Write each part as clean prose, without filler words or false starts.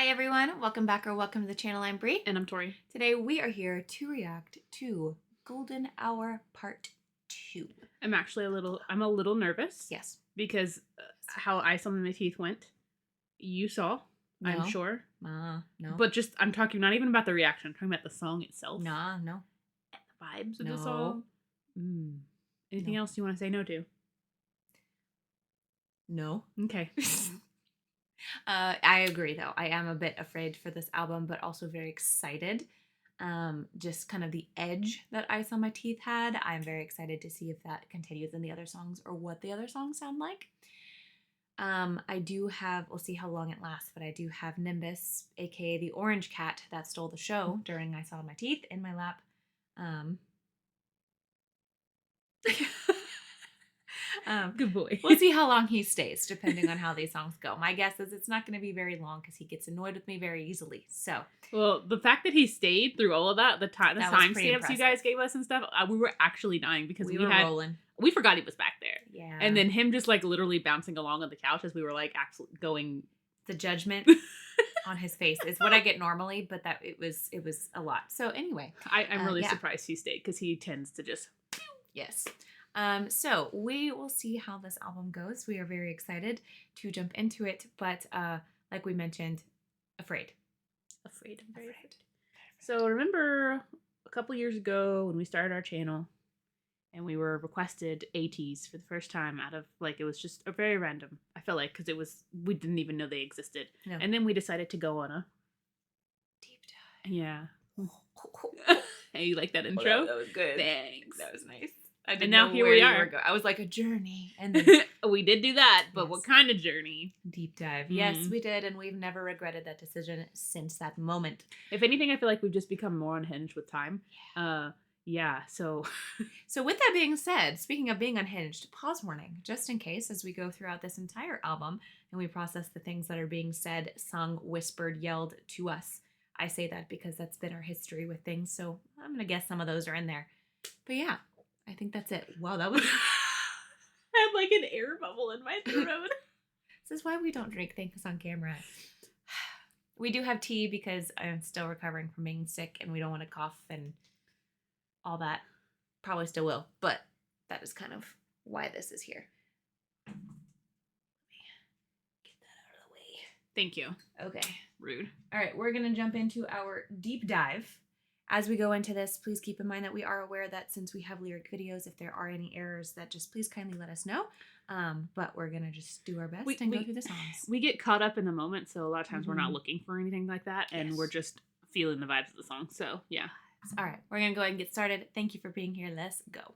Hi everyone, welcome back or welcome to the channel. I'm Brie. And I'm Tori. Today we are here to react to Golden Hour Part 2. I'm actually a little nervous. Yes. Because how I Saw My Teeth went, you saw, No. I'm sure. No. But just, I'm talking not even about the reaction, I'm talking about the song itself. No. And the vibes of No. the song. Anything else you want to say no to? No. Okay. I agree though. I am a bit afraid for this album, but also very excited. Just kind of the edge that I Saw My Teeth had. I'm very excited to see if that continues in the other songs or what the other songs sound like. I do have, we'll see how long it lasts, but I do have Nimbus, aka the orange cat that stole the show during I Saw My Teeth, in my lap. Good boy. We'll see how long he stays, depending on how these songs go. My guess is it's not going to be very long because he gets annoyed with me very easily. So, well, the fact that he stayed through all of that, the timestamps you guys gave us and stuff, we were actually dying because we were rolling. We forgot he was back there. Yeah. And then him just like literally bouncing along on the couch as we were like actually going. The judgment on his face is what I get normally, but that it was a lot. So anyway, I'm really surprised he stayed because he tends to just. Yes. So we will see how this album goes. We are very excited to jump into it, but like we mentioned, afraid. I'm very afraid. So remember a couple years ago when we started our channel and we were requested ATEEZ for the first time out of, like, it was just a very random, I felt like, because we didn't even know they existed. No. And then we decided to go on a deep dive. Yeah. Hey, you like that intro? Well, that was good. Thanks. That was nice. And now here we are. I was like, a journey. And then we did do that, but yes. What kind of journey? Deep dive. Yes, we did. And we've never regretted that decision since that moment. If anything, I feel like we've just become more unhinged with time. Yeah. So with that being said, speaking of being unhinged, pause warning, just in case as we go throughout this entire album and we process the things that are being said, sung, whispered, yelled to us. I say that because that's been our history with things. So I'm going to guess some of those are in there. But yeah. I think that's it. Wow, that was... I had like an air bubble in my throat. This is why we don't drink things on camera. We do have tea because I'm still recovering from being sick and we don't want to cough and all that. Probably still will, but that is kind of why this is here. Let me get that out of the way. Thank you. Okay. Rude. All right, we're going to jump into our deep dive. As we go into this, please keep in mind that we are aware that since we have lyric videos, if there are any errors, that just please kindly let us know. But we're going to just do our best and go through the songs. We get caught up in the moment, so a lot of times we're not looking for anything like that, and we're just feeling the vibes of the song. So, yeah. All right, we're going to go ahead and get started. Thank you for being here. Let's go.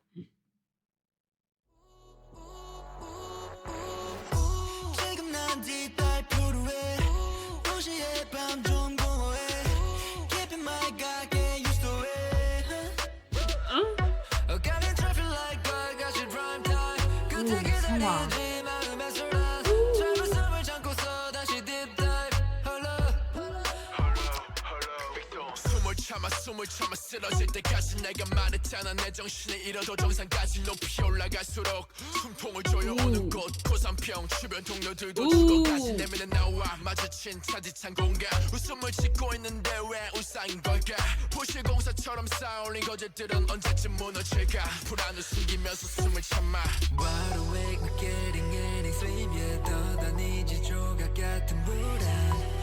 숨을 참아 쓰러질 때까지 내가 말했잖아 내 정신을 잃어도 정상까지 높이 올라갈수록 숨통을 조여오는 곳 고산평 주변 동료들도 죽어가시 내면에 나와 마주친 차디찬 공간 웃음을 짓고 있는데 왜 울상인 걸까 부실공사처럼 쌓아올린 거짓들은 언제쯤 무너질까 불안을 숨기면서 숨을 참아 Wide awake not getting any sleep yet 떠다니지 조각 같은 불안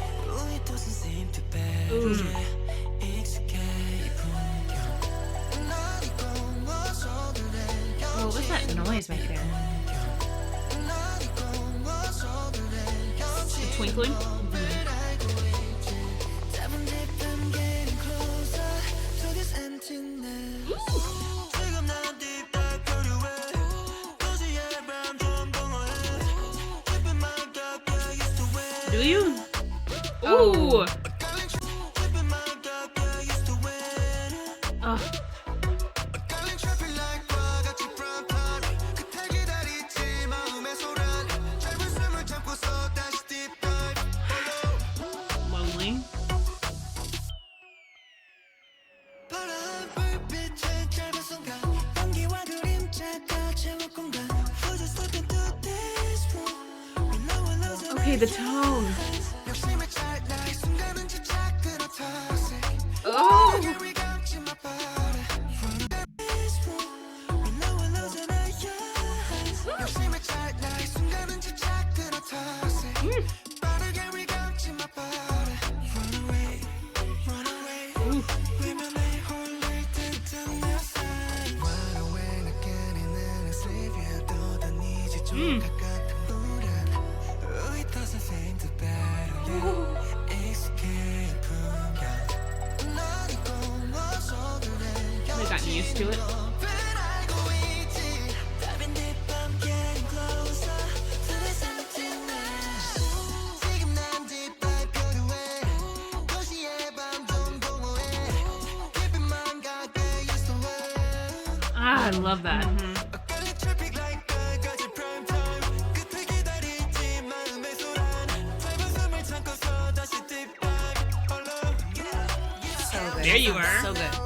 It doesn't seem to bad What was that noise right there? The twinkling? Do you? Ooh! Oh. Lonely. Okay, the tone. They gotten used to it. Ah, I love that. So good. There you are. So good.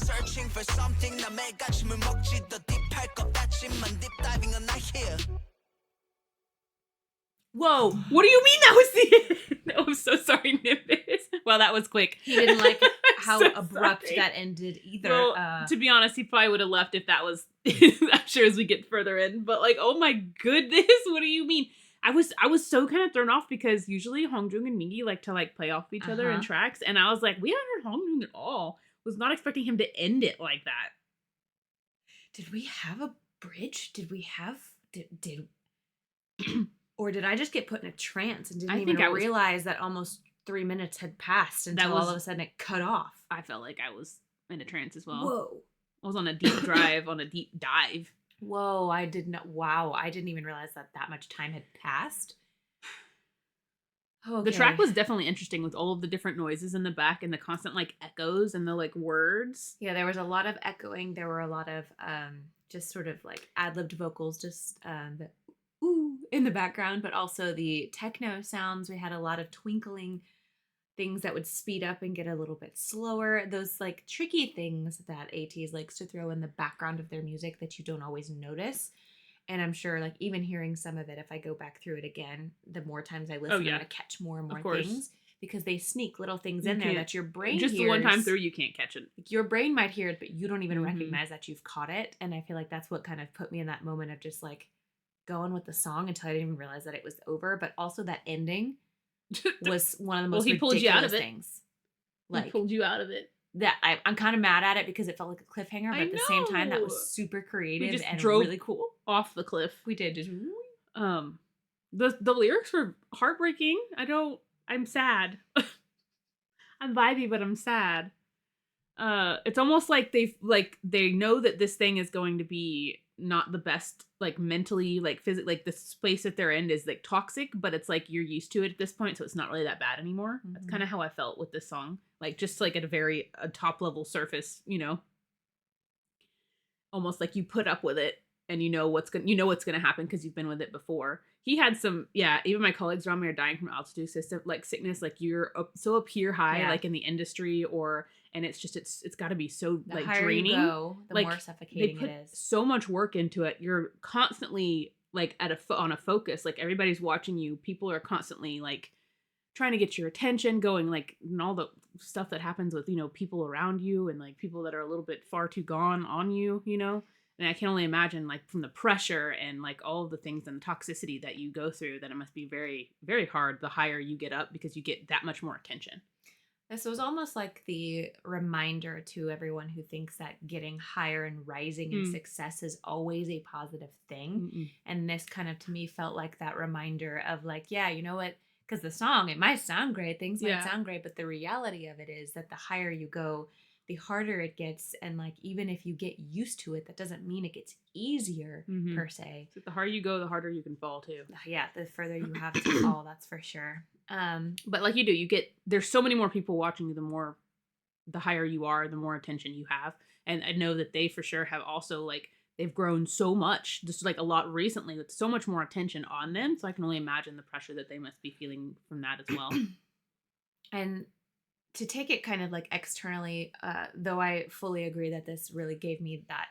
Searching for something 나 매가침을 먹지 더 딥할 것 같지만 deep diving on not here. Whoa! What do you mean that was the end? I'm so sorry, Nimbus. Well, that was quick. He didn't like how So abrupt sorry. that ended either. Well, to be honest, he probably would have left if that was. I'm sure as we get further in, but like, oh my goodness, what do you mean? I was so kind of thrown off because usually Hongjung and Mingi like to like play off each other in tracks, and I was like, we haven't heard Hongjung at all. Was not expecting him to end it like that. Did we have a bridge? Did we have did or did I just get put in a trance and didn't even realize that almost 3 minutes had passed until all of a sudden it cut off? I felt like I was in a trance as well. Whoa. I was on a deep drive, on a deep dive. Whoa, I did not. Wow, I didn't even realize that much time had passed. Okay. The track was definitely interesting with all of the different noises in the back and the constant like echoes and the like words. Yeah, there was a lot of echoing. There were a lot of just sort of like ad-libbed vocals, just the ooh in the background, but also the techno sounds. We had a lot of twinkling things that would speed up and get a little bit slower. Those like tricky things that ATEEZ likes to throw in the background of their music that you don't always notice. And I'm sure, like, even hearing some of it, if I go back through it again, the more times I listen, I'm going to catch more and more things. Because they sneak little things in there that your brain just hears. the one time through, you can't catch it. Like, your brain might hear it, but you don't even recognize that you've caught it. And I feel like that's what kind of put me in that moment of just, like, going with the song until I didn't even realize that it was over. But also that ending was one of the most ridiculous things. Like, he pulled you out of it. That I'm kind of mad at it because it felt like a cliffhanger, but at the same time, that was super creative and drove really cool. Off the cliff. We did just. The lyrics were heartbreaking. I'm sad. I'm vibey, but I'm sad. It's almost like they know that this thing is going to be not the best, like mentally, like physically, like the space that they're in is like toxic, but it's like you're used to it at this point, so it's not really that bad anymore. That's kind of how I felt with this song. Like just like at a top level surface, you know, almost like you put up with it and you know what's gonna happen because you've been with it before. He had some, even my colleagues around me are dying from altitude sickness. Like you're up here high, like in the industry, and it's just it's got to be so the like higher draining. You go, the like, more suffocating they put it is. So much work into it. You're constantly like on a focus. Like everybody's watching you. People are constantly like trying to get your attention, going like and all the stuff that happens with people around you and like people that are a little bit far too gone on you, And I can only imagine, like, from the pressure and, like, all of the things and the toxicity that you go through, that it must be very, very hard the higher you get up because you get that much more attention. This was almost like the reminder to everyone who thinks that getting higher and rising in success is always a positive thing. And this kind of, to me, felt like that reminder of, like, yeah, you know what? Because the song, it might sound great. Things might sound great. But the reality of it is that the higher you go, the harder it gets, and like even if you get used to it, that doesn't mean it gets easier per se. So the harder you go, the harder you can fall too. Yeah, the further you have to fall, that's for sure. But like there's so many more people watching you. The higher you are, the more attention you have, and I know that they for sure have also like they've grown so much, just like a lot recently, with so much more attention on them. So I can only imagine the pressure that they must be feeling from that as well. And to take it kind of like externally, though I fully agree that this really gave me that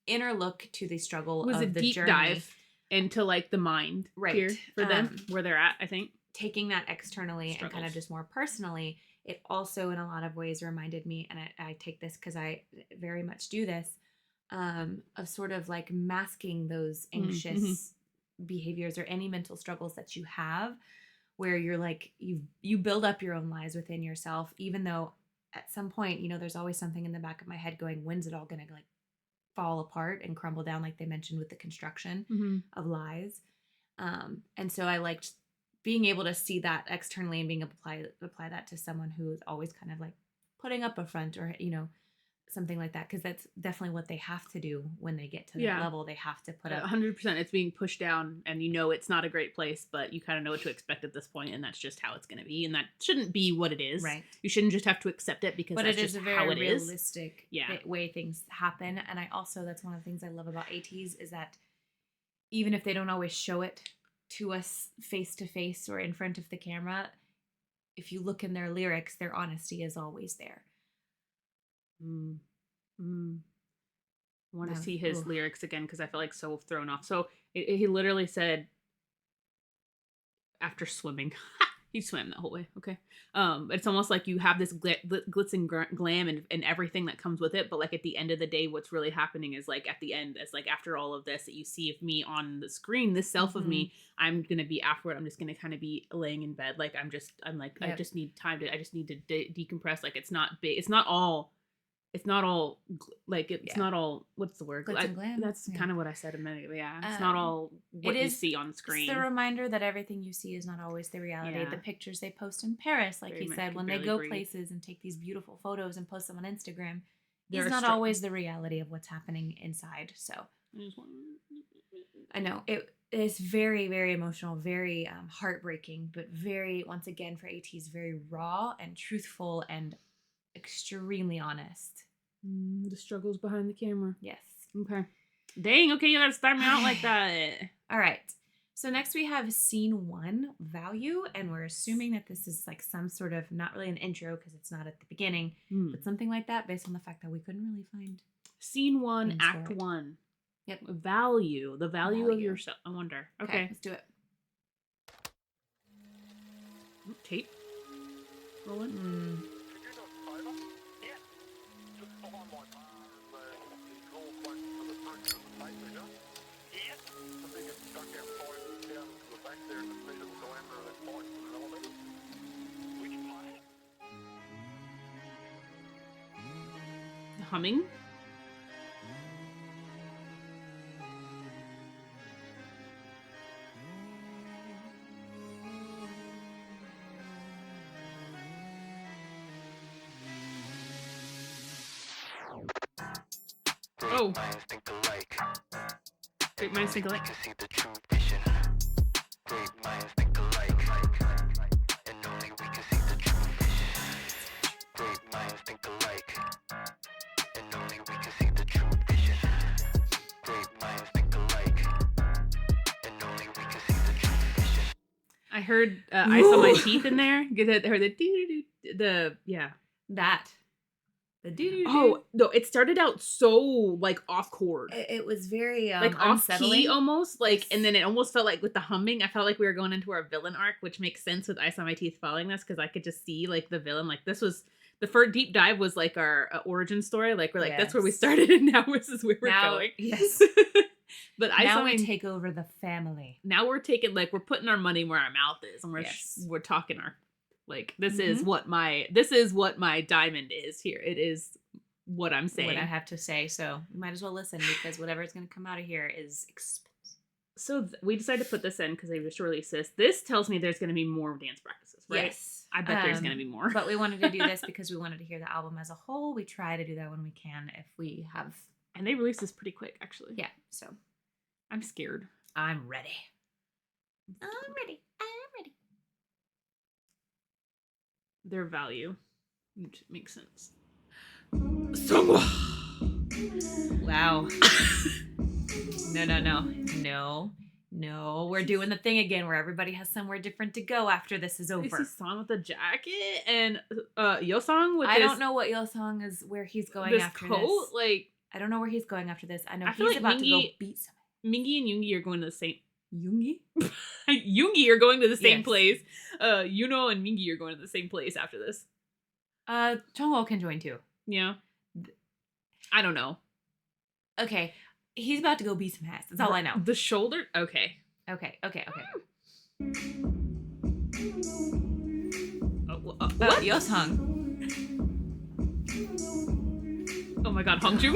inner look to the struggle of the journey. Dive. into like the mind here for them, where they're at, I think. Taking that externally and kind of just more personally, it also in a lot of ways reminded me, and I take this because I very much do this, of sort of like masking those anxious behaviors or any mental struggles that you have, where you're like, you build up your own lies within yourself, even though at some point, you know, there's always something in the back of my head going, when's it all going to like fall apart and crumble down, like they mentioned with the construction of lies. And so I liked being able to see that externally and being able to apply that to someone who is always kind of like putting up a front or, you know, something like that. Because that's definitely what they have to do when they get to that level. They have to put up 100%. It's being pushed down, and you know it's not a great place, but you kind of know what to expect at this point, and that's just how it's going to be. And that shouldn't be what it is. Right. You shouldn't just have to accept it because that's just how it is. But it is a very realistic way things happen. And I also, that's one of the things I love about ATEEZ is that even if they don't always show it to us face to face or in front of the camera, if you look in their lyrics, their honesty is always there. I want to see his lyrics again because I feel like so thrown off. So he literally said, after swimming, he swam that whole way. Okay. It's almost like you have this glitz and glam and everything that comes with it. But like at the end of the day, what's really happening is like at the end, it's like after all of this that you see of me on the screen, this self of me, I'm going to be afterward. I'm just going to kind of be laying in bed. Like I just need time I just need to decompress. Like it's not big. It's not all what's the word? Glitz and glam. That's kind of what I said a minute ago. Yeah. It's not all what you see on screen. It's the reminder that everything you see is not always the reality. Yeah. The pictures they post in Paris, like he said, when they go places and take these beautiful photos and post them on Instagram, it's not always the reality of what's happening inside. So I know it is very, very emotional, very heartbreaking, but very, once again, for ATEEZ, very raw and truthful and extremely honest. The struggles behind the camera. Yes. Okay. Dang, okay, you gotta start me out like that. All right. So next we have scene 1, Value, and we're assuming that this is like some sort of, not really an intro because it's not at the beginning, but something like that based on the fact that we couldn't really find. Scene 1, Act 1. Yep. Value. The value of yourself. I wonder. Okay. Let's do it. Tape. Rolling. Humming. Oh. Great minds think alike. I heard I saw my teeth in there. I heard the doo-doo-doo. Oh, no, it started out so like off chord. It was very like off key almost, like, yes. And then it almost felt like with the humming, I felt like we were going into our villain arc, which makes sense with Ice on My Teeth following this because I could just see like the villain. Like this was the first deep dive was like our origin story. Like we're like that's where we started, and now this is where we're going. Yes. But now we take over the family. Now we're taking like we're putting our money where our mouth is, and we're talking our like this is what my diamond is here. It is what I'm saying. What I have to say. So you might as well listen because whatever is going to come out of here is expensive. So we decided to put this in because they just released this. This tells me there's going to be more dance practices, right? Yes. I bet there's going to be more. But we wanted to do this because we wanted to hear the album as a whole. We try to do that when we can if we have. And they released this pretty quick, actually. Yeah. So I'm scared. I'm ready. I'm ready. Their value, which makes sense. So, wow. No. We're doing the thing again where everybody has somewhere different to go after this is over. It's a song with the jacket and Yeosang with I don't know what Yeosang is where he's going this after coat, this. Like I don't know where he's going after this. I know I he's like about Mingi, to go beat somebody. Mingy and Yoongi are going to the same... Yoongi? Yoongi are going to the same Yes. place. Yuno and Mingy are going to the same place after this. Chongwoo can join too. Yeah. I don't know. Okay, he's about to go beat some ass. That's all I know. The shoulder? Okay. Okay. What? Yosung. Oh my god, Hongju.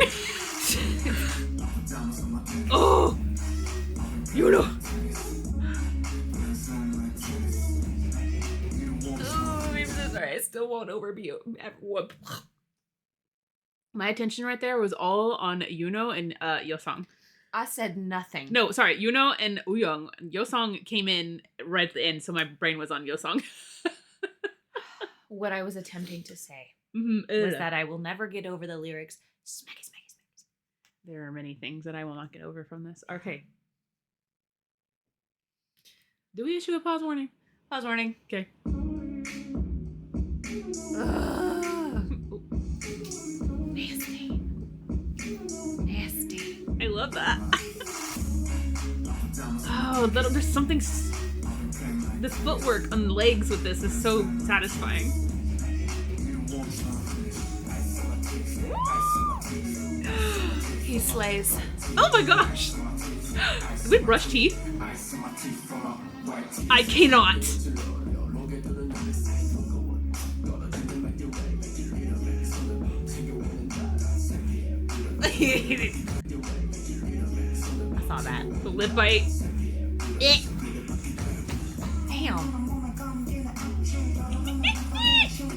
Oh! Yuno! Oh, I'm so sorry. I still won't overview everyone. My attention right there was all on Yuno and Yosung. I said nothing. No, sorry, Yuno and Uyong. Yosung came in right at the end, so my brain was on Yosung. What I was attempting to say Mm-hmm. was that I will never get over the lyrics. Smacky, smacky, smacky. There are many things that I will not get over from this. Okay. Do we issue a pause warning? Pause warning. Okay. Nasty. Nasty. I love that. Oh, there's something... The footwork on the legs with this is so satisfying. He slays. Oh my gosh! Do we brush teeth? I cannot! I saw that. The lip bite. Damn.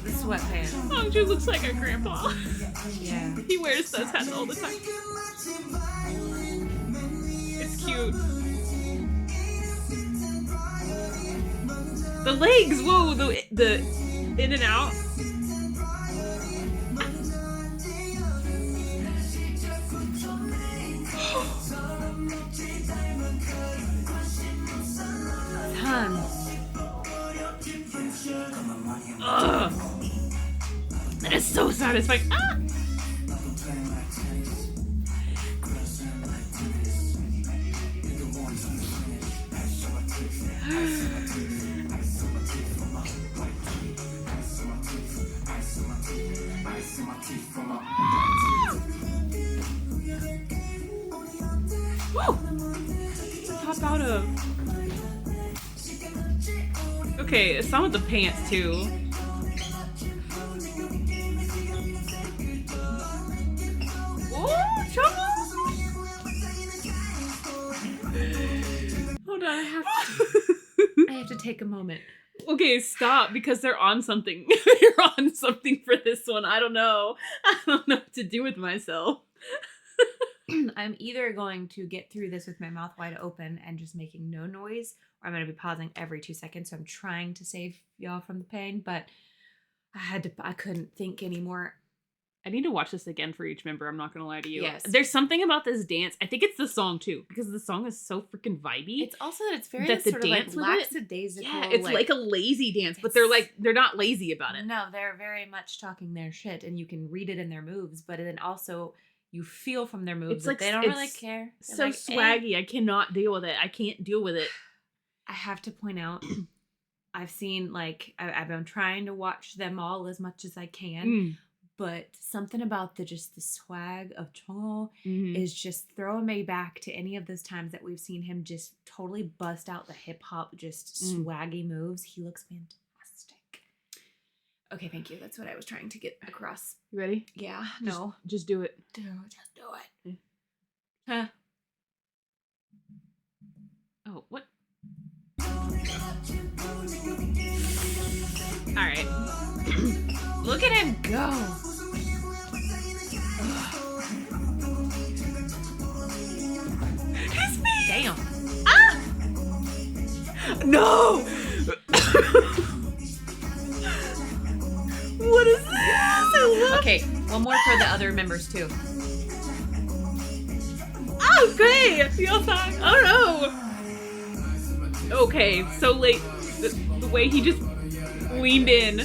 The sweatpants. Hongju looks like our grandpa. Yeah. He wears those hats all the time. It's cute. The legs! Whoa! The in and out. Ugh. That is so satisfying. Ah! Woo! Pop out of. Okay, some of the pants too. Oh, trouble! Hold on, I have to take a moment. Okay, stop, because they're on something. You're on something for this one. I don't know. I don't know what to do with myself. I'm either going to get through this with my mouth wide open and just making no noise, or I'm going to be pausing every 2 seconds. So I'm trying to save y'all from the pain, but I couldn't think anymore. I need to watch this again for each member. I'm not going to lie to you. Yes. There's something about this dance. I think it's the song too, because the song is so freaking vibey. It's also that it's very that the sort dance of with like it- lackadaisical. Yeah, it's like a lazy dance, but they're not lazy about it. No, they're very much talking their shit, and you can read it in their moves, but then also you feel from their moves It's that like- they don't really it's care. They're So like, swaggy. I cannot deal with it. I can't deal with it. I have to point out, I've seen, like, I've been trying to watch them all as much as I can, but something about the swag of Chongho is just throwing me back to any of those times that we've seen him just totally bust out the hip hop, just swaggy moves. He looks fantastic. Okay, thank you. That's what I was trying to get across. You ready? Yeah, no. Just do it. Just do it. Huh? Oh, what? All right. Look at him go. His feet! Damn. Ah! No! What is this? Okay, one more for the other members too. Oh, great! Yosang. Oh no! Okay, so late. The way he just leaned in.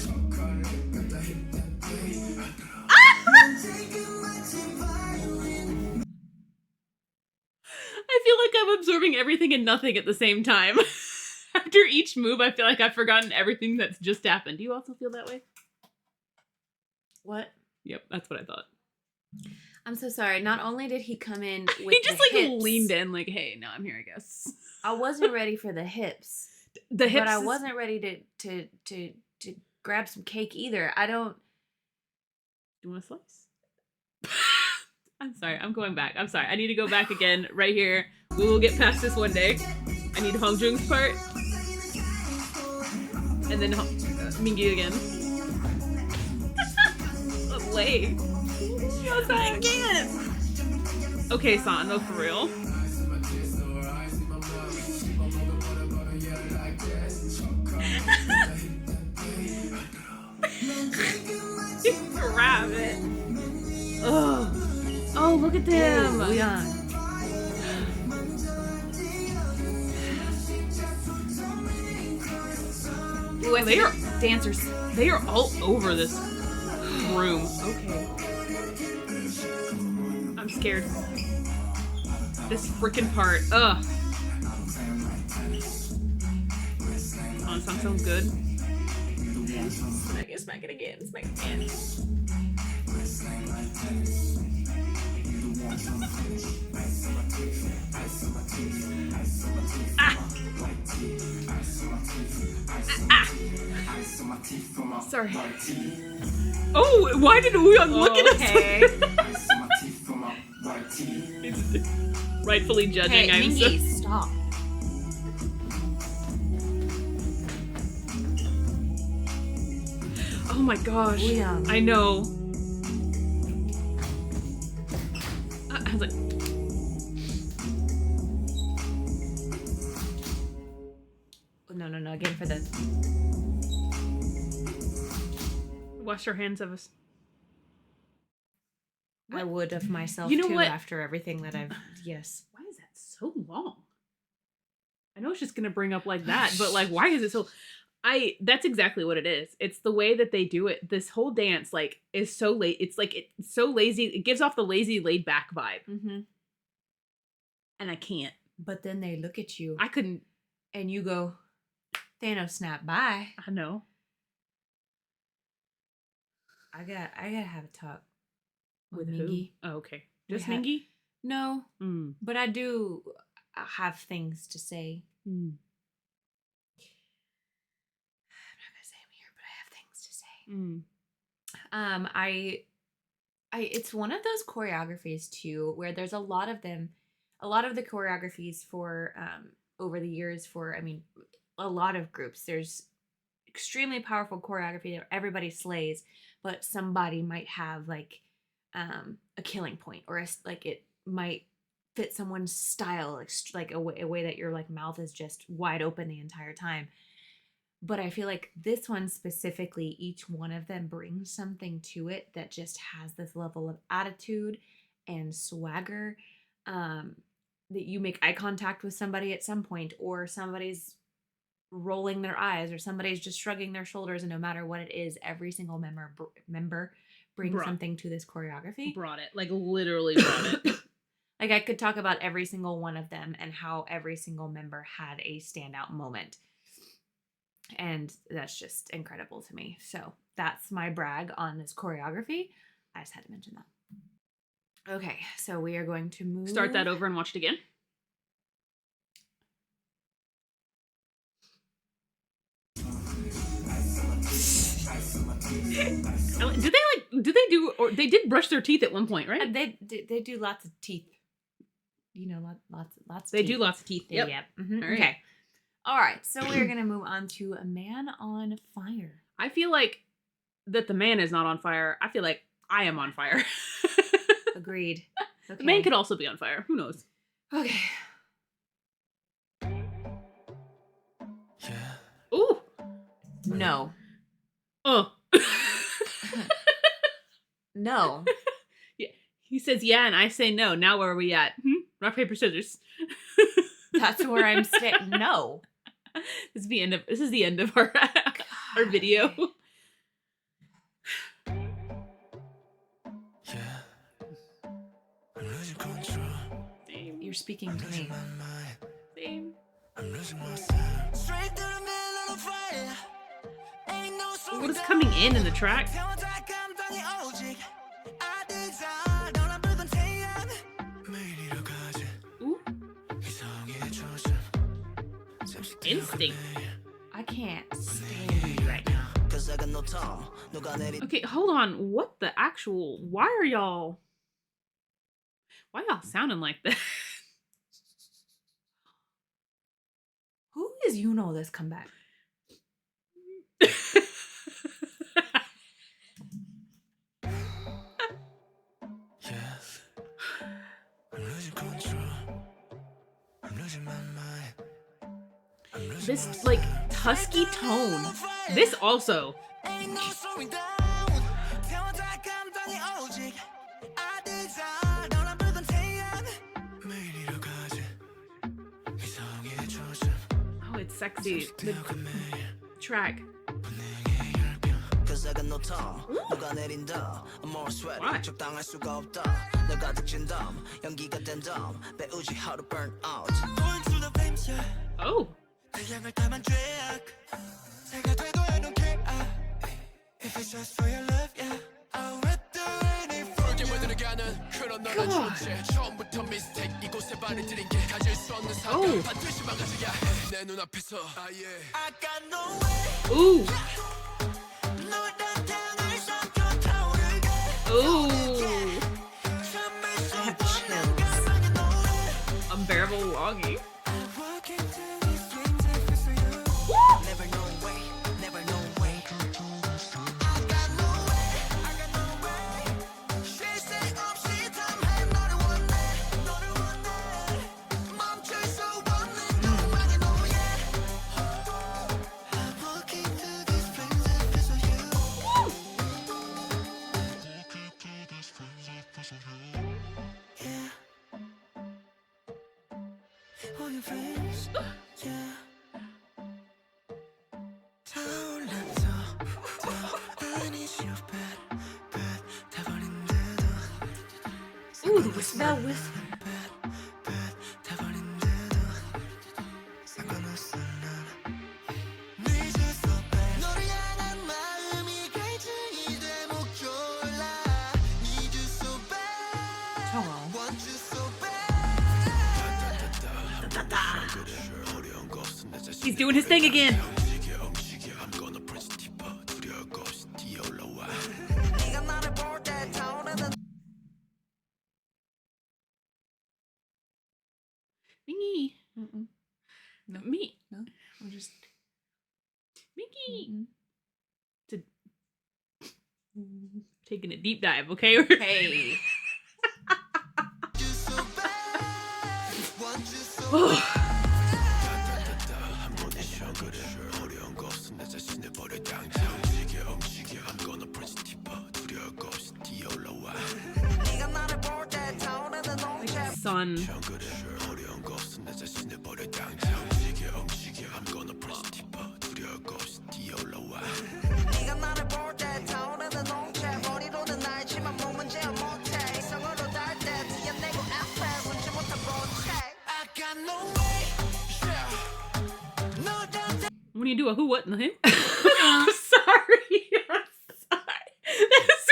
I feel like I'm everything and nothing at the same time. After each move, I feel like I've forgotten everything that's just happened. Do you also feel that way? What? Yep, that's what I thought. I'm so sorry. Not only did he come in with He just the like hips, leaned in like, hey, now I'm here, I guess. I wasn't ready for the hips. The hips but I is- wasn't ready to grab some cake either. I don't. Do you want a slice? I'm sorry, I'm going back. I'm sorry. I need to go back again right here. We will get past this one day. I need Hong Jung's part. And then Mingi again. Lay. I can't. Okay, San, no, for real. Grab it. Oh, look at them. Ooh, they are dancers. They are all over this room. Okay. I'm scared. This freaking part. Ugh. Oh, it sounds so good. Smack it again. Smack it again. Sorry. Oh, why did Wooyoung look at us? Rightfully judging. Hey, I'm Mingy, so... stop. Oh my gosh. Wooyoung. I know. I was like... No. Again for the... Wash your hands of us. I would of myself, You know too, what? after everything that I've... Yes. Why is that so long? I know it's just gonna bring up like that, but like, why is it so... That's exactly what it is. It's the way that they do it. This whole dance, like, is so late. It's like, it's so lazy. It gives off the lazy, laid back vibe. Mm-hmm. And I can't. But then they look at you. I couldn't. And you go, Thanos snap, bye. I know. I gotta have a talk with who? Mingy. Oh, okay. We Just had- Mingy? No, Mm. but I do have things to say. Mm. I'm not gonna say them here, but I have things to say. Mm. It's one of those choreographies too, where there's a lot of them, a lot of the choreographies for over the years for, I mean, a lot of groups. There's extremely powerful choreography that everybody slays, but somebody might have like a killing point, or like it might fit someone's style, like a way that your like mouth is just wide open the entire time. But I feel like this one specifically, each one of them brings something to it that just has this level of attitude and swagger, that you make eye contact with somebody at some point, or somebody's rolling their eyes, or somebody's just shrugging their shoulders, and no matter what it is, every single member brings something to this choreography. Brought it. Like, literally brought it. Like, I could talk about every single one of them and how every single member had a standout moment. And that's just incredible to me. So that's my brag on this choreography. I just had to mention that. Okay, so we are going to move. Start that over and watch it again. They did brush their teeth at one point, right? They do lots of teeth. You know, lots of They teeth. do lots of teeth. Yep. Mm-hmm. All right. Okay. All right, so we're going to move on to A Man on Fire. I feel like that the man is not on fire. I feel like I am on fire. Agreed. Okay. The man could also be on fire. Who knows? Okay. Ooh. No. Oh. No. Yeah. He says yeah, and I say no. Now where are we at? Rock, paper, scissors. That's where I'm staying. No. This is the end of our our video. You're speaking to me. What is coming in the track? Ooh. Instinct. I can't stand you right now. Okay, hold on. What the actual? Why y'all sounding like that? Who is this comeback? This like husky tone. This also. Oh, it's sexy. The track. Oh. Ooh. Ooh. I have chills. Unbearable longing. Ooh, the smell with. He's doing his thing again. Mingy. No. Me. No, we're just Mingy. Taking a deep dive, okay? Hey. Son. When do you do a who, what, and the him? I'm sorry. I'm sorry. That's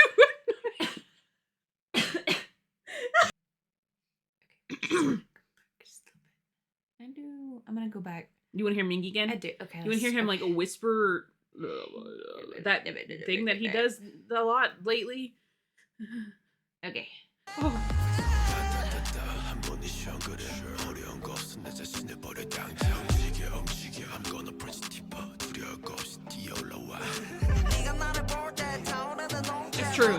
I'm gonna go back. You want to hear Mingy again? I do. Okay. You want to hear him like a whisper that thing that he does a lot lately? Okay. Oh. It's true.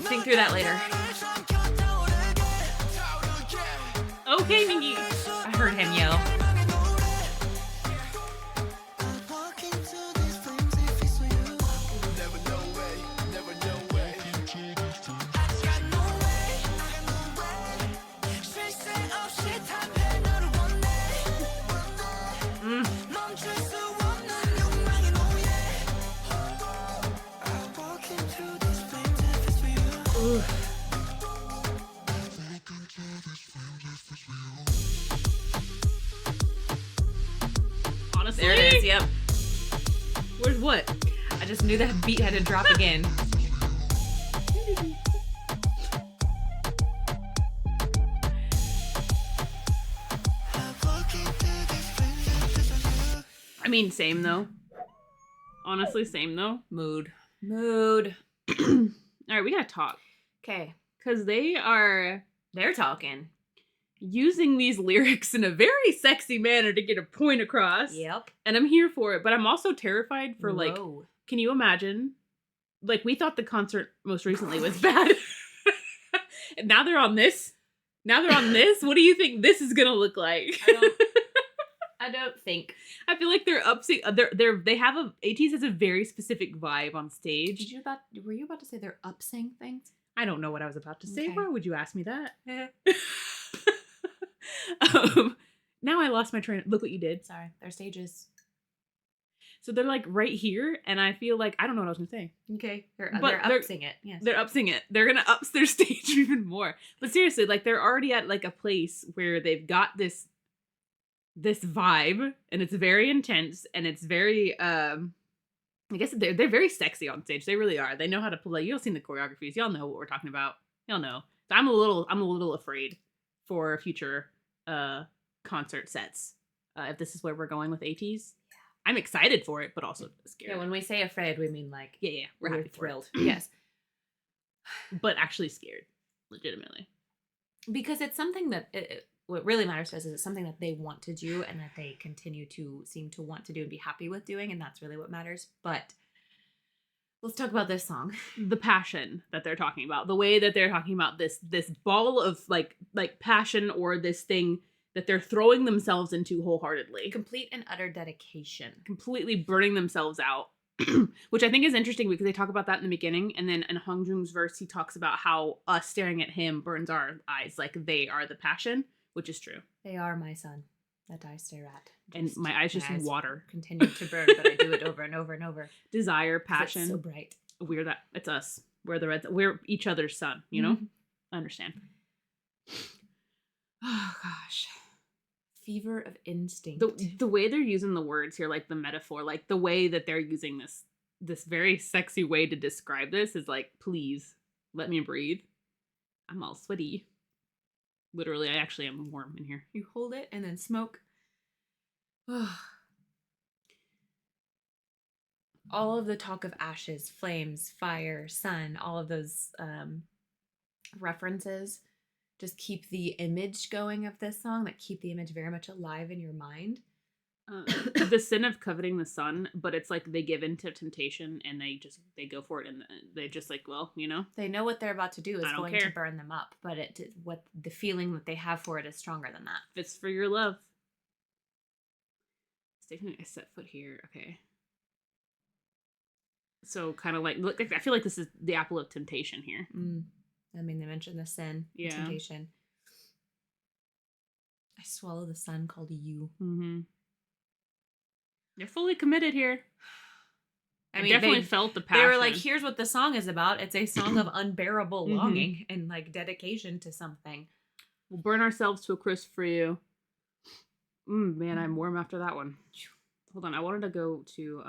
Think through that later. Okay, Mingy. I heard him yell. Ooh. Honestly, There it is. Yep. Where's what? I just knew that beat had to drop again. I mean, same though. Honestly, same though. Mood. All right, we gotta talk Okay. because they're talking. using these lyrics in a very sexy manner to get a point across. Yep. And I'm here for it, but I'm also terrified for like, Whoa. can you imagine? Like, we thought the concert most recently was bad. And now they're on this. What do you think this is gonna look like? I don't think. I feel like they're upsing. They have ATEEZ has a very specific vibe on stage. Were you about to say they're upsing things? I don't know what I was about to say. Okay. Why would you ask me that? Eh. Now I lost my train. Look what you did. Sorry, their stages. So they're like right here, and I feel like I don't know what I was gonna say. Okay, they're But upsing it. Yes, They're upsing it. They're gonna ups their stage even more. But seriously, like they're already at like a place where they've got this vibe, and it's very intense, and it's very I guess they're very sexy on stage. They really are. They know how to play. You'll seen the choreographies. Y'all know what we're talking about. Y'all know. So I'm a little afraid for future concert sets. If this is where we're going with ATEEZ. I'm excited for it, but also scared. Yeah, when we say afraid, we mean like we're happy thrilled. Yes, but actually scared, legitimately, because it's something that what really matters to us is it's something that they want to do and that they continue to seem to want to do and be happy with doing, and that's really what matters. But let's talk about this song. The passion that they're talking about, the way that they're talking about this ball of like passion, or this thing that they're throwing themselves into wholeheartedly. Complete and utter dedication. Completely burning themselves out. Which I think is interesting because they talk about that in the beginning, and then in Hongjoong's verse he talks about how us staring at him burns our eyes, like they are the passion, which is true. They are my sun that I stare at. And my eyes just water. Continue to burn, but I do it over and over and over. Desire, passion. It's so bright. It's us. We're each other's sun, you know? Mm-hmm. I understand. Oh gosh. Fever of instinct. The way they're using the words here, like the metaphor, like the way that they're using this very sexy way to describe this is like, please let me breathe. I'm all sweaty. Literally, I actually am warm in here. You hold it and then smoke. All of the talk of ashes, flames, fire, sun, all of those references just keep the image going of this song, that keep the image very much alive in your mind. The sin of coveting the sun, but it's like they give into temptation and they go for it, and they just like, well, you know, they know what they're about to do is going care. to burn them up, but what the feeling that they have for it is stronger than that. If it's for your love. Taking a set foot here, okay. So kind of like, look, I feel like this is the apple of temptation here. I mean, they mentioned the sin, temptation. I swallow the sun called you. Mm-hmm. They're fully committed here. I mean, definitely felt the passion. They were like, here's what the song is about. It's a song of unbearable longing and like dedication to something. We'll burn ourselves to a crisp for you. Man, I'm warm after that one. Hold on, I wanted to go to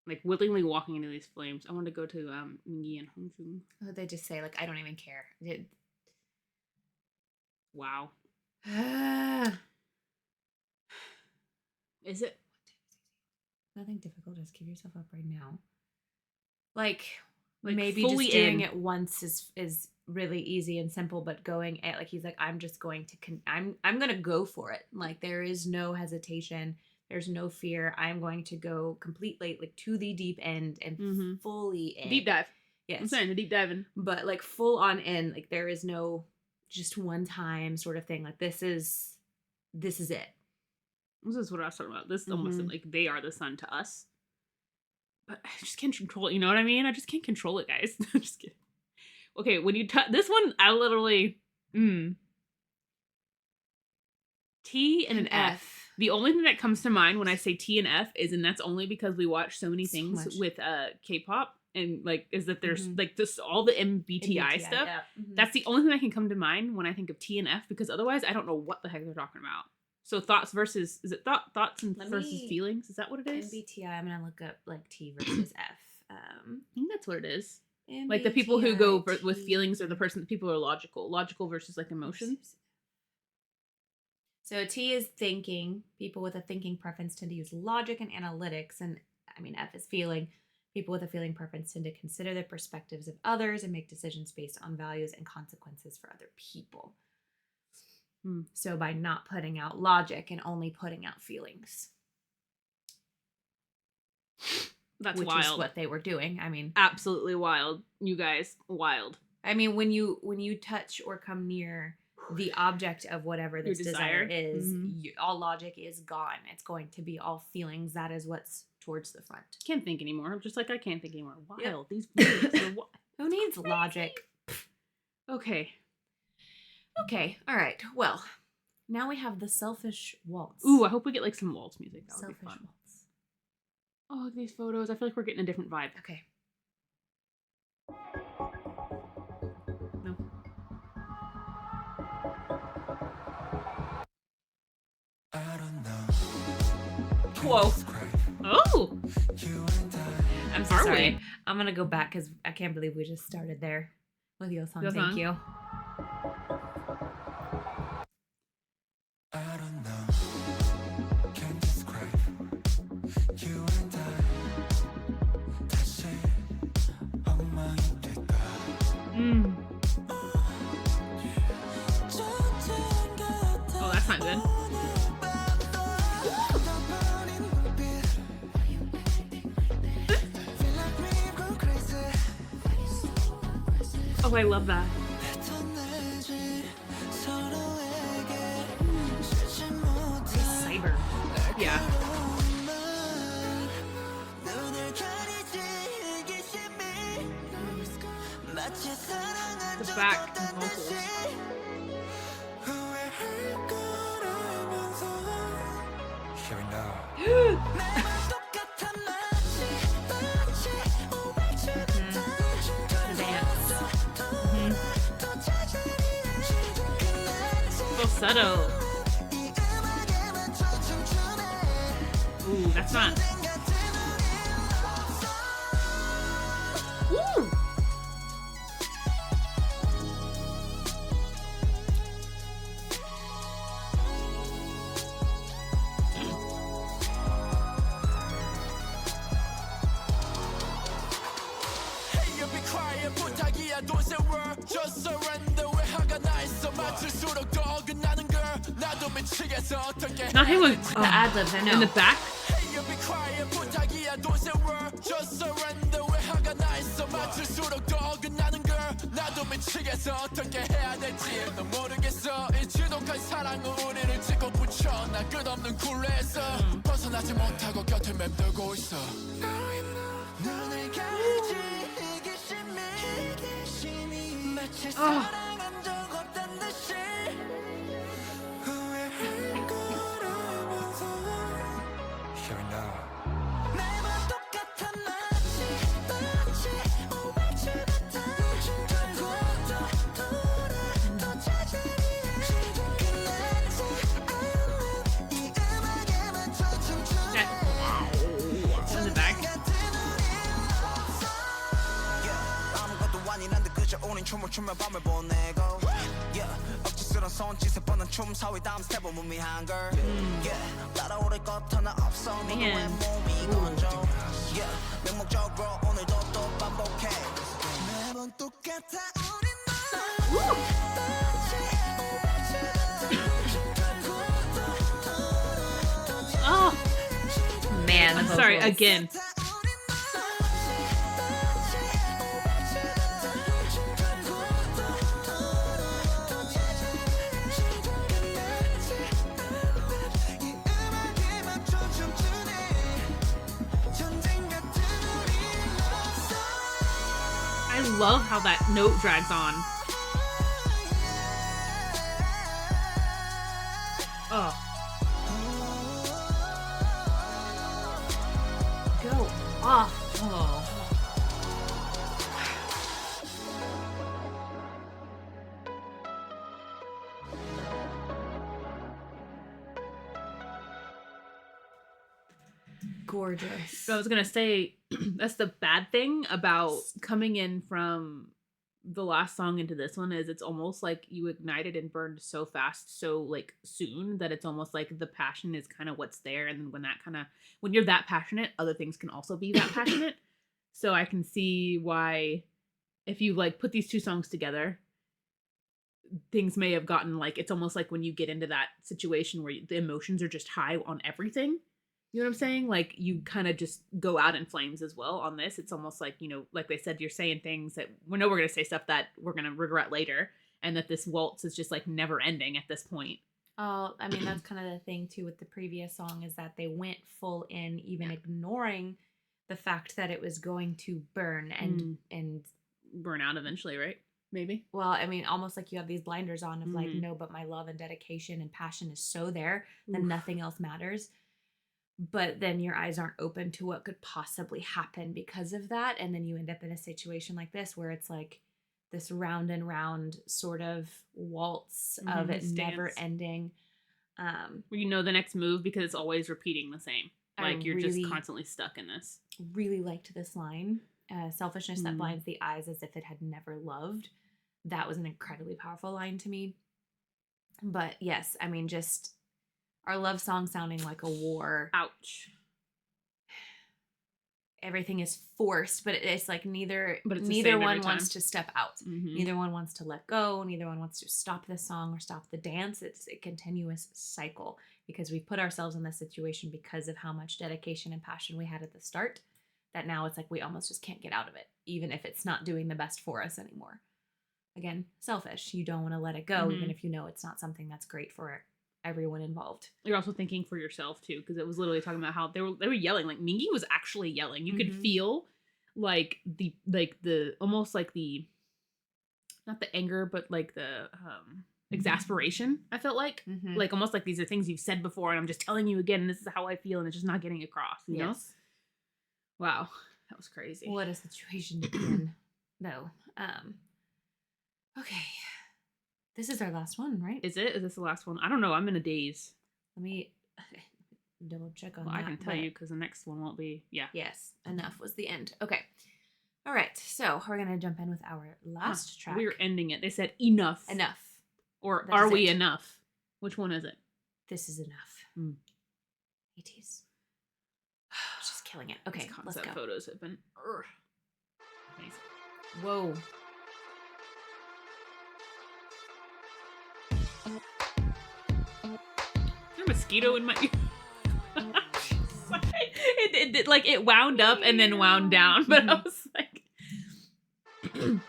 like willingly walking into these flames. I wanted to go to Mingi and Hongjoong. Oh, they just say like, I don't even care. Wow. Is it? Nothing difficult. Just keep yourself up right now. Like maybe fully just doing it once is really easy and simple, but going at like, he's like, I'm just going to I'm gonna go for it. Like there is no hesitation. There's no fear. I'm going to go completely like to the deep end and fully in. Deep dive. Yes. I'm saying the deep diving. But like full on in. Like there is no just one time sort of thing. Like this is it. This is what I was talking about. This is almost like they are the sun to us. But I just can't control it. You know what I mean? I just can't control it, guys. I'm just kidding. Okay, when you this one, I literally T and an F. The only thing that comes to mind when I say T and F is, and that's only because we watch so many things with K-pop, and like is that there's Mhm. like just all the MBTI stuff. Yeah. Mhm. That's the only thing that can come to mind when I think of T and F, because otherwise I don't know what the heck they're talking about. So thoughts versus, is it thoughts and Let versus me- feelings? Is that what it is? MBTI. I'm gonna look up like T versus F. I think that's what it is. MBTI, Like the people who go with T. feelings are the person that people are logical versus like emotions. So T is thinking. People with a thinking preference tend to use logic and analytics, and I mean F is feeling. People with a feeling preference tend to consider the perspectives of others and make decisions based on values and consequences for other people. So by not putting out logic and only putting out feelings. That's which wild. is what they were doing. I mean, Absolutely wild. You guys, wild. I mean, when you touch or come near the object of whatever this desire is, all logic is gone. It's going to be all feelings. That is what's towards the front. Can't think anymore. I'm just like, I can't think anymore. Wild. Yep. These feelings are wild. Who needs logic? Okay. Okay, all right. Well, now we have the selfish waltz. Ooh, I hope we get like some waltz music. That would Selfish be fun. waltz. Oh, these photos. I feel like we're getting a different vibe. Okay. No. Whoa. Oh. I'm so Are sorry. we? I'm gonna go back because I can't believe we just started there with Yo Song. Yo Thank Song. you. Oh, that's not good. Oh, I love that. Cyber. Yeah. The back vocals. The dance. Falsetto. Ooh, that's not. Ooh. Not him with The ad libs, I know. in the back. Oh. In the back. Oh, Man, the I'm sorry vocals. again. I love how that note drags on. Oh. Go off. Oh. gorgeous. So I was gonna say that's the bad thing about coming in from the last song into this one is it's almost like you ignited and burned so fast, so like soon that it's almost like the passion is kind of what's there, and then when you're that passionate, other things can also be that passionate. So I can see why if you like put these two songs together, things may have gotten like it's almost like when you get into that situation where the emotions are just high on everything. You know what I'm saying? Like, you kind of just go out in flames as well on this. It's almost like, you know, like they said, you're saying things that we're going to say stuff that we're going to regret later. And that this waltz is just like never ending at this point. Oh, I mean, that's kind of the thing too with the previous song is that they went full in, even ignoring the fact that it was going to burn and burn out eventually, right? Maybe. Well, I mean, almost like you have these blinders on of like, no, but my love and dedication and passion is so there that nothing else matters. But then your eyes aren't open to what could possibly happen because of that. And then you end up in a situation like this where it's like this round and round sort of waltz of it never ending. You know the next move because it's always repeating the same. Like, you're just constantly stuck in this. Really liked this line. Selfishness that blinds the eyes as if it had never loved. That was an incredibly powerful line to me. But yes, I mean, just our love song sounding like a war. Ouch. Everything is forced, but it's like neither one wants to step out. Neither one wants to let go. Neither one wants to stop the song or stop the dance. It's a continuous cycle because we put ourselves in this situation because of how much dedication and passion we had at the start, that now it's like we almost just can't get out of it, even if it's not doing the best for us anymore. Again, selfish. You don't want to let it go, even if you know it's not something that's great for everyone involved. You're also thinking for yourself too, because it was literally talking about how they were yelling. Like, Mingy was actually yelling. You could feel like the almost like the, not the anger, but like the exasperation. I felt like almost like these are things you've said before, and I'm just telling you again, and this is how I feel, and it's just not getting across. You know? Wow, that was crazy. What a situation to be in, though. Okay. This is our last one, right? Is it? Is this the last one? I don't know. I'm in a daze. Let me double check on that. I can tell you because the next one won't be. Yeah. Yes. Enough was the end. Okay. All right. So we're going to jump in with our last track. We're ending it. They said enough. Enough. Or are we enough? Which one is it? This is enough. ATEEZ. She's killing it. Okay. Let's go. Photos have been amazing. Whoa. A mosquito in my it wound up and then wound down, but I was like I'll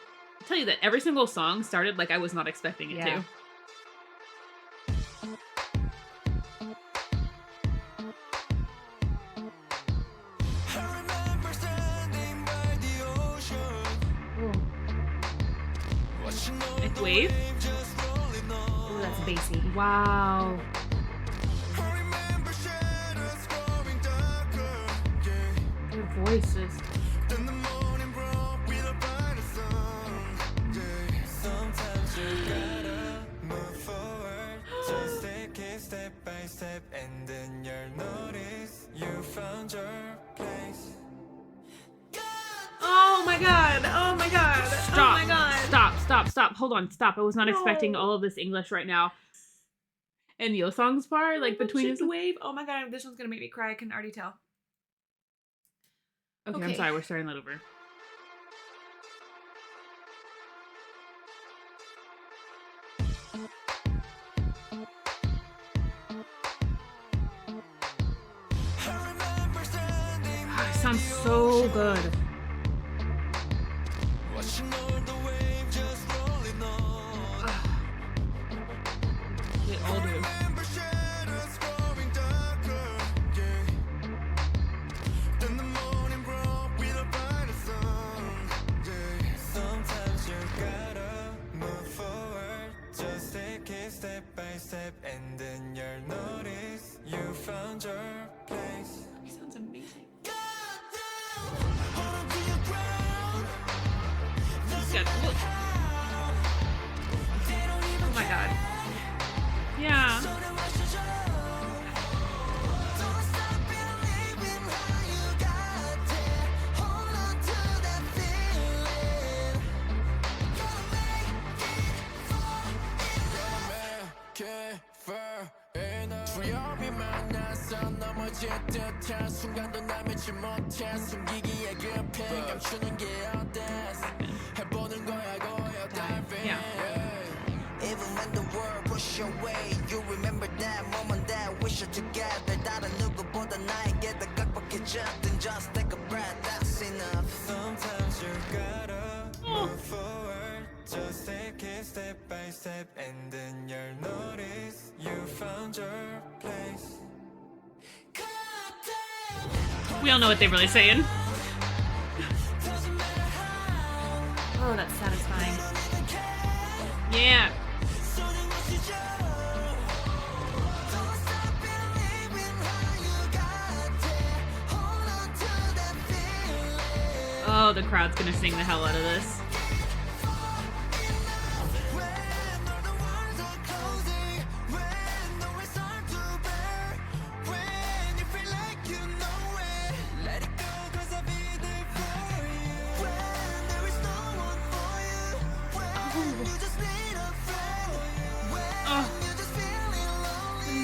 tell you that every single song started like I was not expecting it to. Like wave. Oh, that's bassy. Wow. Voices. Oh my god. Oh my god. Stop. Oh my god. Stop. Hold on. Stop. I was not expecting all of this English right now. And Yo Song's part, like between the wave. Oh my god, this one's gonna make me cry. I can already tell. Okay, I'm sorry, we're starting that over. It sounds so good. They all do. And then you'll notice you found your place. He sounds amazing. Oh my god. Yeah. 찌릿한 순간도 날 믿지 못해 숨기기에 급해 감추는 게 어때 해보는 거야 고요 diving Even when the world push your way You remember that moment that we share together 다른 누구보다 나에게 더 각박해졌던 Just take a breath, that's enough Sometimes you gotta move forward Just take it step by step And then you'll notice You found your place We all know what they're really saying. Oh, that's satisfying. Yeah. Oh, the crowd's gonna sing the hell out of this.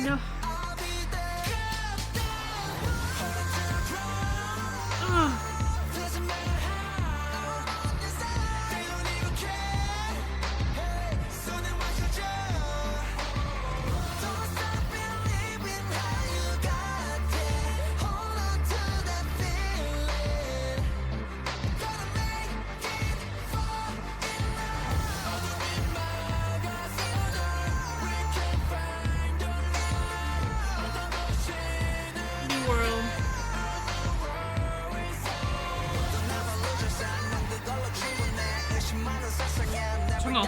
No. New world. 정어.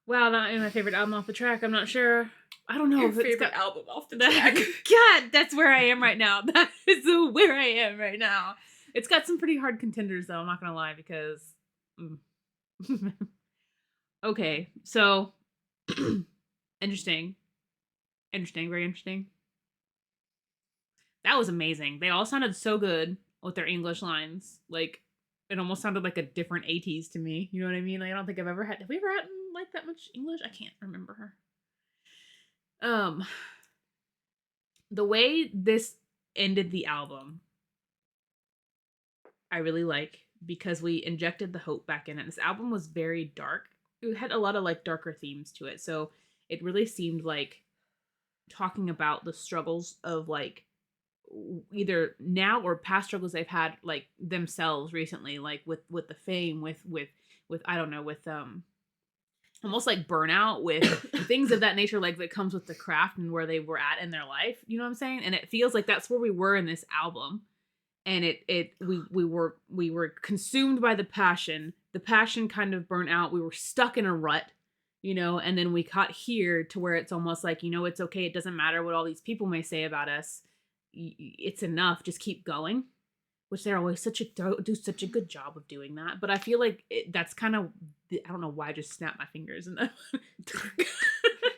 Wow, that is my favorite album off the track. I'm not sure. I don't know Your if it's favorite got album off the that. track. God, that's where I am right now. That is where I am right now. It's got some pretty hard contenders, though. I'm not gonna lie, because. Okay, so interesting, very interesting. That was amazing. They all sounded so good with their English lines. Like, it almost sounded like a different ATEEZ to me. You know what I mean? Like, I don't think I've ever had. Have we ever had like that much English? I can't remember. The way this ended the album, I really like because we injected the hope back in it. This album was very dark. It had a lot of like darker themes to it, so it really seemed like talking about the struggles of like either now or past struggles they've had like themselves recently, like with the fame, with I don't know, with almost like burnout, with things of that nature, like that comes with the craft and where they were at in their life. You know what I'm saying? And it feels like that's where we were in this album. And we were consumed by the passion. The passion kind of burnt out. We were stuck in a rut, you know, and then we got here to where it's almost like, you know, it's okay. It doesn't matter what all these people may say about us. It's enough. Just keep going, which they're always do such a good job of doing that. But I feel like that's kind of, I don't know why I just snapped my fingers and I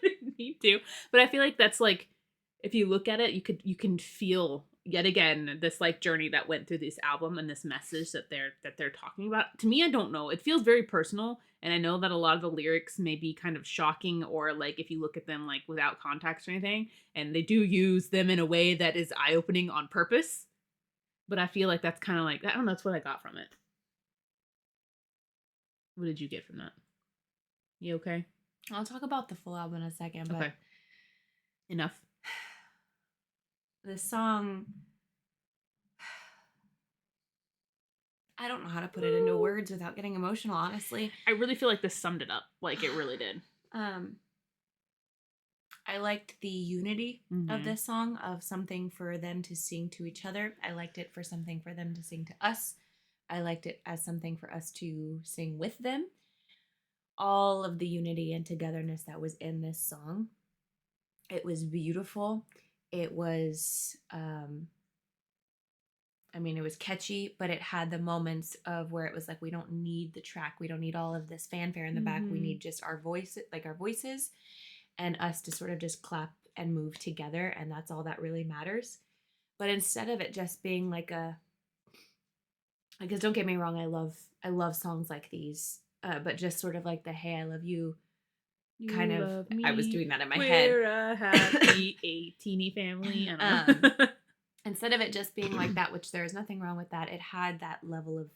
didn't need to, but I feel like that's like, if you look at it, you can feel yet again this like journey that went through this album and this message that they're talking about. To me, I don't know. It feels very personal, and I know that a lot of the lyrics may be kind of shocking, or like if you look at them like without context or anything, and they do use them in a way that is eye-opening on purpose. But I feel like that's kind of like, I don't know, that's what I got from it. What did you get from that? You okay? I'll talk about the full album in a second, but Okay. Enough. this song, I don't know how to put it into words without getting emotional, honestly. I really feel like this summed it up. Like, it really did. I liked the unity Mhm. of this song, of something for them to sing to each other. I liked it for something for them to sing to us. I liked it as something for us to sing with them. All of the unity and togetherness that was in this song. It was beautiful. It was, it was catchy, but it had the moments of where it was like, we don't need the track. We don't need all of this fanfare in the back. We need just our voices and us to sort of just clap and move together. And that's all that really matters. But instead of it just being like Because don't get me wrong, I love songs like these, but just sort of like the "Hey, I love you" kind You of. love me. I was doing that in my We're head. a happy teeny family. I don't know. Instead of it just being like that, which there is nothing wrong with that, it had that level of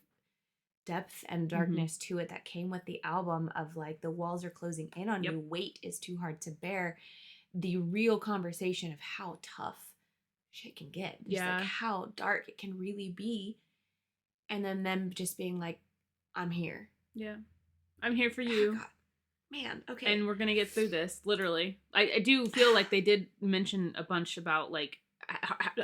depth and darkness to it that came with the album of like the walls are closing in on you, weight is too hard to bear, the real conversation of how tough shit can get, just like how dark it can really be, and then them just being like, I'm here. Yeah. I'm here for you. God. Man, okay. And we're gonna get through this, literally. I do feel like they did mention a bunch about like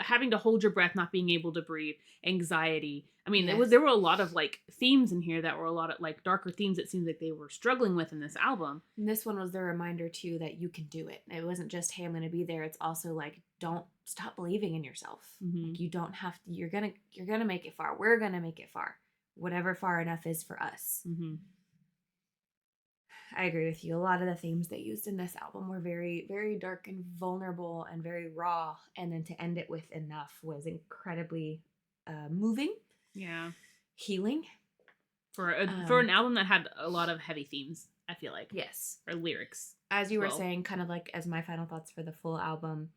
having to hold your breath, not being able to breathe, anxiety. I mean, there were a lot of like themes in here that were a lot of like darker themes it seems like they were struggling with in this album. And this one was the reminder too that you can do it. It wasn't just, hey, I'm gonna be there. It's also like, don't stop believing in yourself. Like, you don't have to, you're gonna make it far. We're gonna make it far. Whatever far enough is for us. I agree with you. A lot of the themes they used in this album were very, very dark and vulnerable and very raw. And then to end it with Enough was incredibly moving. Yeah. Healing. For an album that had a lot of heavy themes, I feel like. Yes. Or lyrics. As you were saying, kind of like as my final thoughts for the full album,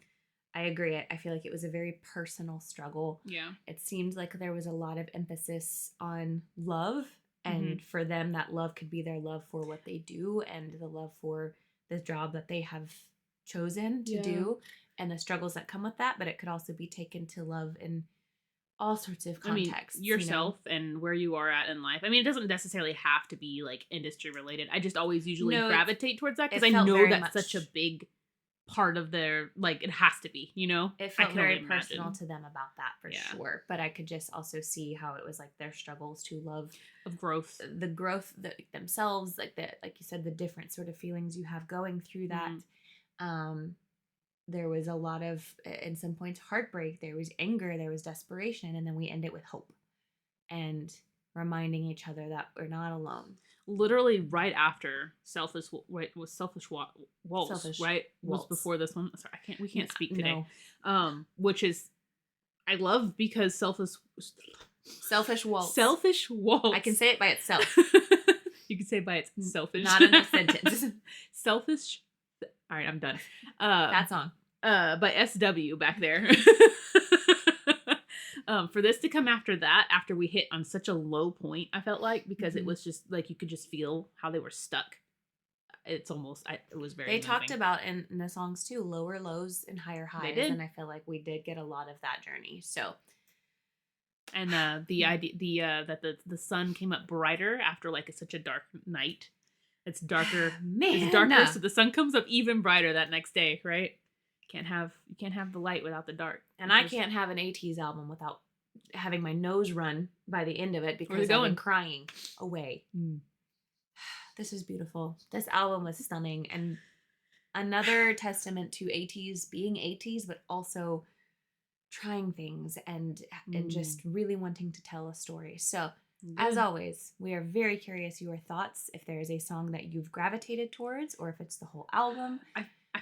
I agree. I feel like it was a very personal struggle. Yeah. It seemed like there was a lot of emphasis on love. And for them, that love could be their love for what they do and the love for the job that they have chosen to do and the struggles that come with that. But it could also be taken to love in all sorts of contexts. I mean, yourself and where you are at in life. I mean, it doesn't necessarily have to be like industry related. I just always usually gravitate towards that because I know that's such a big part of their, like, it has to be, you know? It felt very personal to them about that for sure. But I could just also see how it was like their struggles to love of growth, the growth themselves, like that, like you said, the different sort of feelings you have going through that. There was a lot of, in some points, heartbreak. There was anger. There was desperation, and then we end it with hope and reminding each other that we're not alone. Literally right after Selfish Waltz, right? Was before this one. Sorry, we can't speak today. No. Which is, I love because Selfish Waltz. Selfish Waltz. I can say it by itself. You can say it by its selfish. Not in a sentence. Selfish. All right, I'm done. That song. By SW back there. For this to come after that, after we hit on such a low point, I felt like, because it was just like you could just feel how they were stuck. It's almost, it was very moving. Talked about in the songs too, lower lows and higher highs. They did. And I feel like we did get a lot of that journey. So, and the idea that the sun came up brighter after like such a dark night. It's darker. It's darker, so the sun comes up even brighter that next day, right? You can't have the light without the dark. And I can't have an ATEEZ album without having my nose run by the end of it because I've been crying away. This is beautiful. This album was stunning and another testament to ATEEZ being ATEEZ, but also trying things and just really wanting to tell a story. So, as always, we are very curious your thoughts. If there is a song that you've gravitated towards, or if it's the whole album,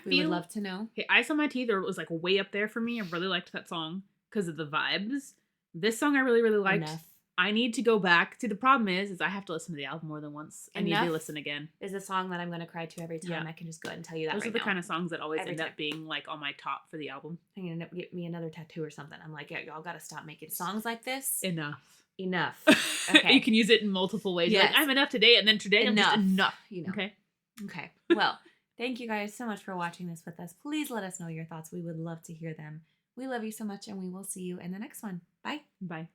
we would love to know. Okay, Ice on My Teeth was like way up there for me. I really liked that song because of the vibes. This song I really, really liked. Enough. I need to go back. See, the problem is I have to listen to the album more than once. I need to listen again. Is a song that I'm going to cry to every time. Yeah. I can just go ahead and tell you that Those right are the now. kind of songs that always end up being like on my top for the album. I'm going to get me another tattoo or something. I'm like, yeah, y'all got to stop making songs like this. Enough. Okay. You can use it in multiple ways. Yes. Like, I'm enough today, and then today I'm just enough. You know. Okay. Well, thank you guys so much for watching this with us. Please let us know your thoughts. We would love to hear them. We love you so much, and we will see you in the next one. Bye. Bye.